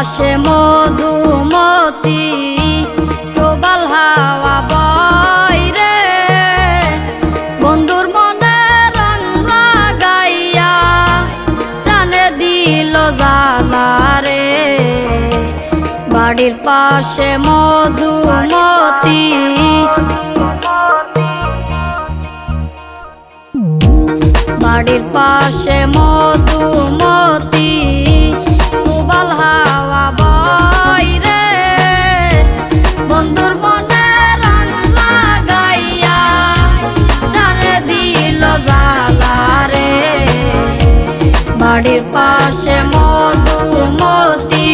পাশে মধুমতি প্রবাল হাওয়া বয় রে, বন্ধুর মনে রং লাগাইয়া প্রাণে দিল জ্বালা রে। বাড়ির পাশে মধুমতি, বাড়ির পাশে মধুমতি প্রবাল হাওয়া বয় রে, বন্ধুর মনে রং লাগাইয়া প্রাণে দিল জ্বালা রে। বাড়ির পাশে মধুমতি,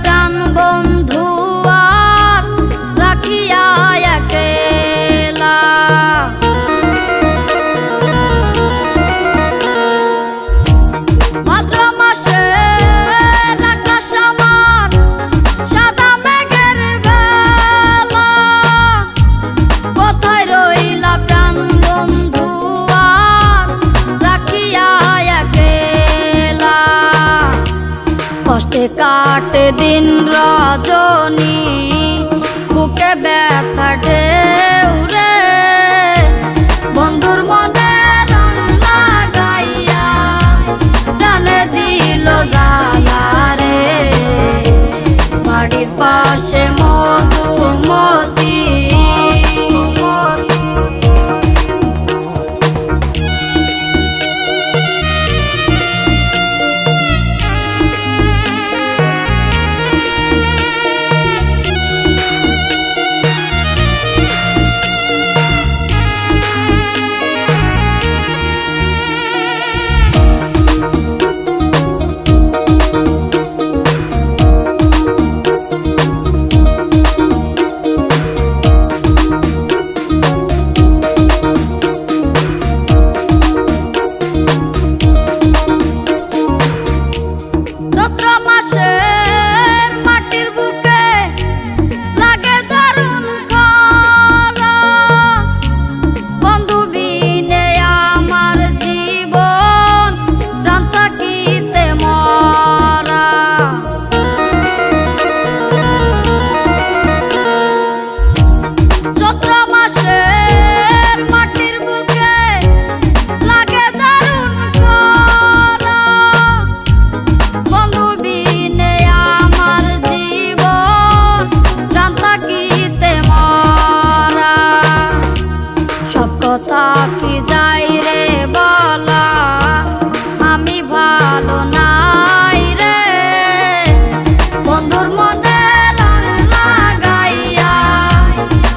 প্রাণ বন্ধু আর রাখিয়া একেলা। ভাদ্র মাসে আকাশ আমার সাদা মেঘের বেলা, কোথায় রইলা প্রাণ বন্ধু আর রাখিয়া একেলা। কষ্টে কাটে দিন রজনী, বুকে ব্যথা ঢেউ রে, বন্ধুর মনে রং লাগাইয়া প্রাণে দিল জ্বালা রে। বাড়ির পাশে মধুমতি, কি যাই রে বলা, আমি ভালো নাই রে, বন্ধুর মনে রং লাগাইয়া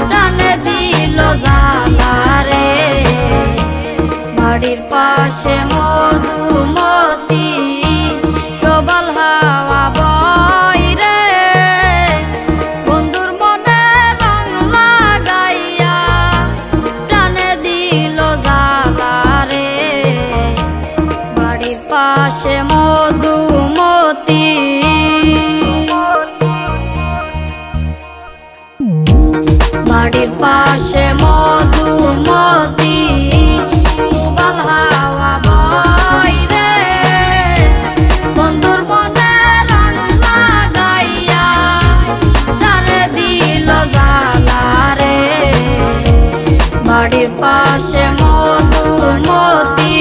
প্রাণে দিল জ্বালা রে। বাড়ির পাশে মধুমতি প্রবাল হাওয়া বয় রে, বন্ধুর মনে রং লাগাইয়া প্রাণে দিল জ্বালা রে। বাড়ির পাশে মধুমতি, বাড়ির পাশে মধুমতি প্রবাল হাওয়া বয় রে, বন্ধুর মনে রং লাগাইয়া প্রাণে দিল জ্বালা রে। বাড়ির পাশে মধুমতি।